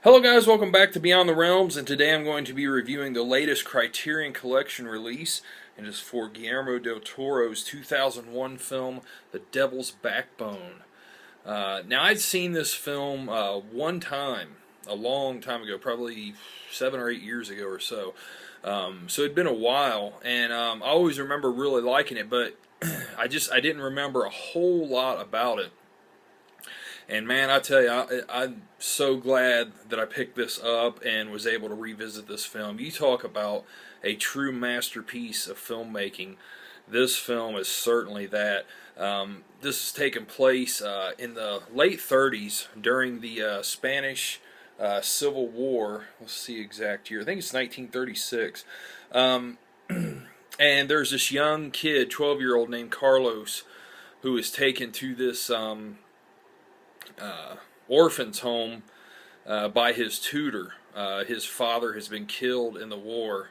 Hello guys, welcome back to Beyond the Realms, and today I'm going to be reviewing the latest Criterion Collection release, and it's for Guillermo Del Toro's 2001 film, The Devil's Backbone. Now I'd seen this film one time, a long time ago, probably 7 or 8 years ago or so. So it'd been a while, and I always remember really liking it, but I didn't remember a whole lot about it. And man, I tell you, I'm so glad that I picked this up and was able to revisit this film. You talk about a true masterpiece of filmmaking. This film is certainly that. This has taken place in the late 30s during the Spanish Civil War. Let's see exact year. I think it's 1936. And there's this young kid, 12-year-old named Carlos, who is taken to this orphan's home by his tutor. His father has been killed in the war,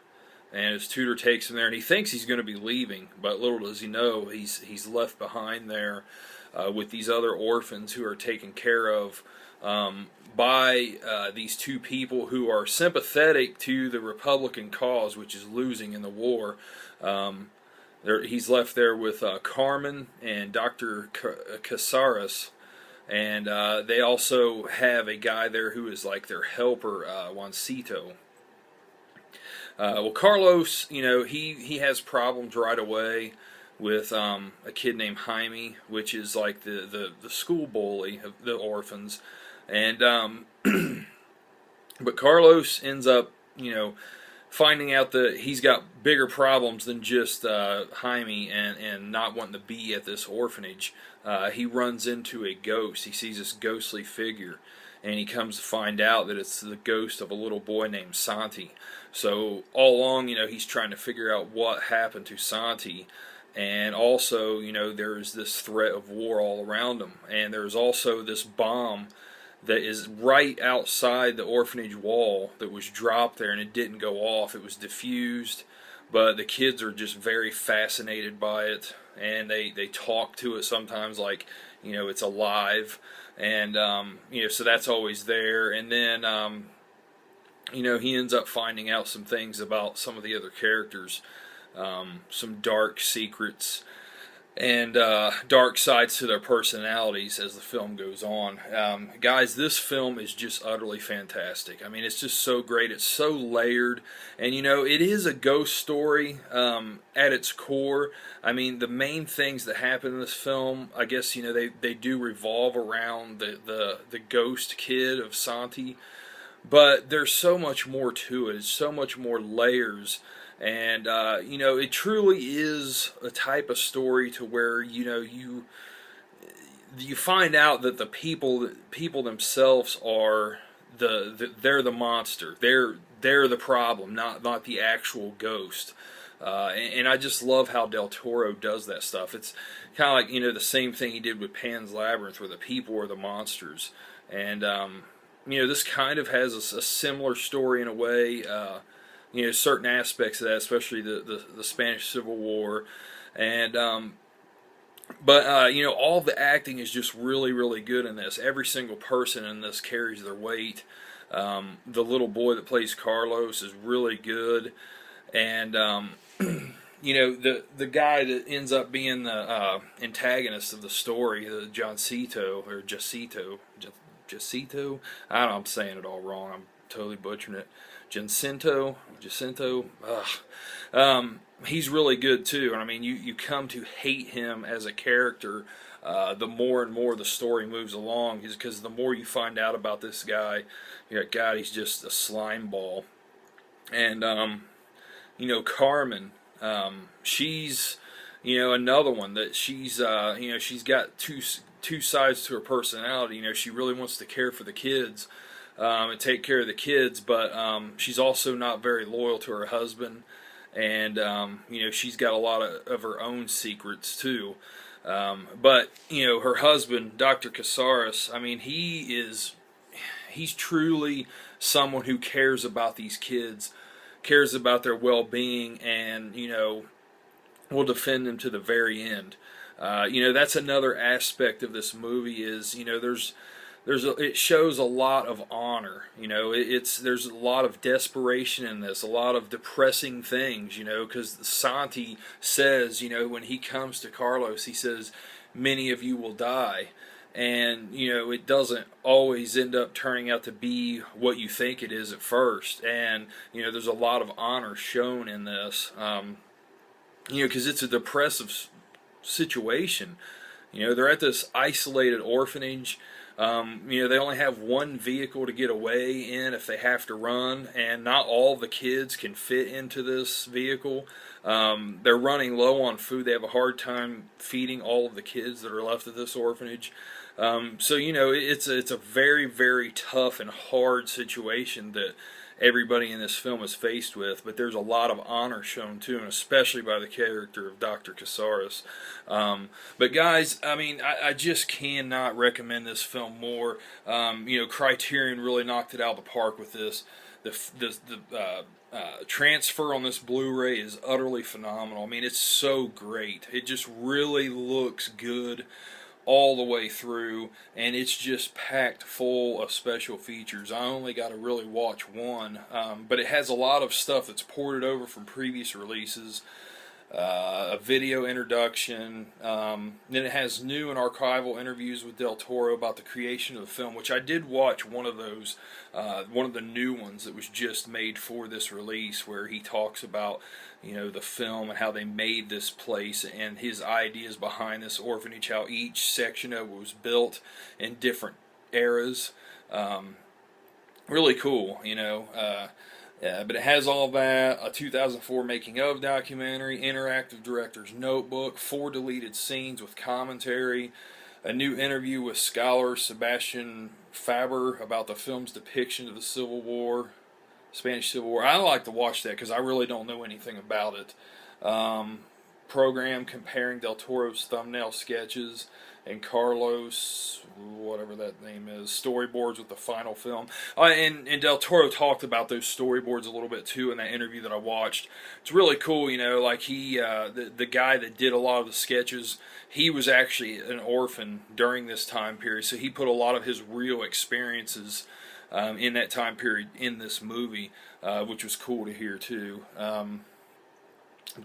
and his tutor takes him there, and he thinks he's going to be leaving, but little does he know he's left behind there with these other orphans who are taken care of by these two people who are sympathetic to the Republican cause, which is losing in the war. He's left there with Carmen and Dr. Casares. And they also have a guy there who is like their helper, Juancito. Well, Carlos, he has problems right away with a kid named Jaime, which is like the school bully of the orphans. And but Carlos ends up, finding out that he's got bigger problems than just Jaime and not wanting to be at this orphanage. He runs into a ghost. He sees this ghostly figure, and he comes to find out that it's the ghost of a little boy named Santi. So all along, he's trying to figure out what happened to Santi, and also, there's this threat of war all around him, and there's also this bomb that is right outside the orphanage wall that was dropped there, and it didn't go off. It was diffused, but the kids are just very fascinated by it, and they talk to it sometimes like, it's alive, and, so that's always there. And then, he ends up finding out some things about some of the other characters, some dark secrets, and dark sides to their personalities as the film goes on. Guys, this film is just utterly fantastic. I mean, it's just so great. It's so layered. And, it is a ghost story at its core. I mean, the main things that happen in this film, I guess, they do revolve around the ghost kid of Santi. But there's so much more to it. It's so much more layers. And, it truly is a type of story to where, you find out that the people themselves are they're the monster. They're the problem, not the actual ghost. And I just love how Del Toro does that stuff. It's kind of like, the same thing he did with Pan's Labyrinth, where the people are the monsters. And, this kind of has a similar story in a way. Certain aspects of that, especially the Spanish Civil War, and but all the acting is just really, really good in this. Every single person in this carries their weight. The little boy that plays Carlos is really good, and the guy that ends up being the antagonist of the story, the Jacinto. I don't know, I'm saying it all wrong. I'm totally butchering it. Jacinto, he's really good too. And I mean, you come to hate him as a character the more and more the story moves along, is because the more you find out about this guy, you're like, God, he's just a slime ball. And Carmen, she's another one that she's she's got two sides to her personality. She really wants to care for the kids. And take care of the kids, but she's also not very loyal to her husband, and she's got a lot of her own secrets too. But her husband, Dr. Casares, I mean, he's truly someone who cares about these kids, cares about their well-being, and will defend them to the very end. That's another aspect of this movie is, it shows a lot of honor. You know, there's a lot of desperation in this, a lot of depressing things. You know, because Santi says, you know, when he comes to Carlos, he says, "Many of you will die." And, you know, it doesn't always end up turning out to be what you think it is at first. And, you know, there's a lot of honor shown in this, you know, because it's a depressive situation. You know, they're at this isolated orphanage. You know, they only have one vehicle to get away in if they have to run, and not all the kids can fit into this vehicle. They're running low on food. They have a hard time feeding all of the kids that are left at this orphanage. So, you know, it's a very, very tough and hard situation that everybody in this film is faced with, but there's a lot of honor shown too, and especially by the character of Dr. Casares. But guys, I mean, I just cannot recommend this film more. You know, Criterion really knocked it out of the park with this. The transfer on this Blu-ray is utterly phenomenal. I mean, it's so great. It just really looks good all the way through, and it's just packed full of special features. I only got to really watch one, but it has a lot of stuff that's ported over from previous releases, a video introduction, then it has new and archival interviews with Del Toro about the creation of the film, which I did watch one of those, one of the new ones that was just made for this release, where he talks about, you know, the film and how they made this place and his ideas behind this orphanage, how each section of it was built in different eras. Really cool, you know. Yeah, but it has all that, a 2004 making-of documentary, interactive director's notebook, 4 deleted scenes with commentary, a new interview with scholar Sebastian Faber about the film's depiction of the Civil War, Spanish Civil War. I like to watch that because I really don't know anything about it. Program comparing Del Toro's thumbnail sketches and Carlos, whatever that name is, storyboards with the final film. And Del Toro talked about those storyboards a little bit too in that interview that I watched. It's really cool, you know, like he, the guy that did a lot of the sketches, he was actually an orphan during this time period, so he put a lot of his real experiences in that time period in this movie, which was cool to hear too.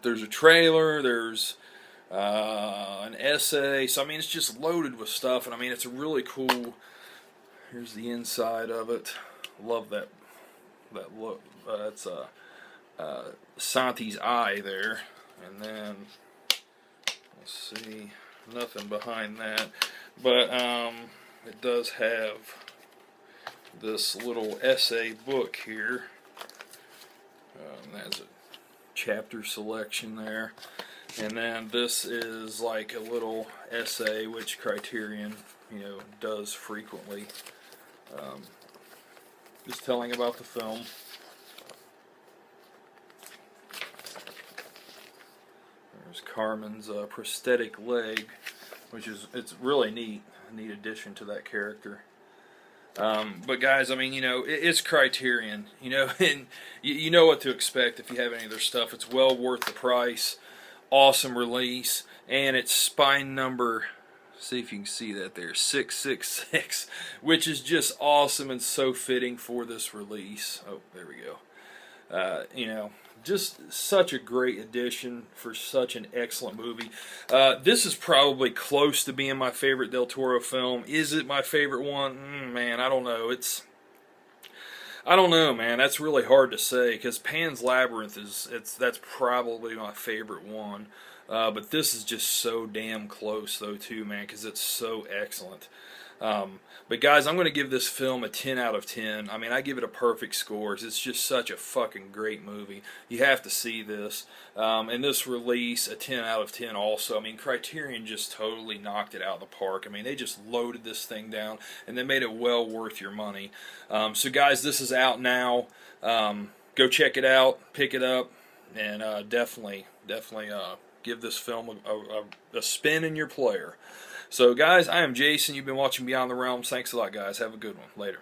There's a trailer, there's an essay, so I mean it's just loaded with stuff, and I mean it's a really cool. Here's the inside of it. Love that look. That's Santi's eye there, and then let's see, nothing behind that, but it does have this little essay book here. That's a chapter selection there, and then this is like a little essay which Criterion, you know, does frequently, just telling about the film. There's Carmen'S Prosthetic Leg, which is, it's really neat, a neat addition to that character. But guys, I mean, you know, it's Criterion, you know, and you know what to expect if you have any of their stuff. It's well worth the price. Awesome release, and it's spine number, see if you can see that there, 666, which is just awesome and so fitting for this release. Oh, there we go. You know, just such a great addition for such an excellent movie. This is probably close to being my favorite Del Toro film. Is it my favorite one? Man, I don't know. I don't know, man. That's really hard to say, because Pan's Labyrinth that's probably my favorite one. But this is just so damn close, though, too, man, because it's so excellent. But guys, I'm going to give this film a 10 out of 10. I mean, I give it a perfect score. It's just such a fucking great movie. You have to see this. And this release, a 10 out of 10 also. I mean, Criterion just totally knocked it out of the park. I mean, they just loaded this thing down, and they made it well worth your money. So guys, this is out now. Go check it out, pick it up, and definitely give this film a spin in your player. So guys, I am Jason. You've been watching Beyond the Realms. Thanks a lot, guys. Have a good one. Later.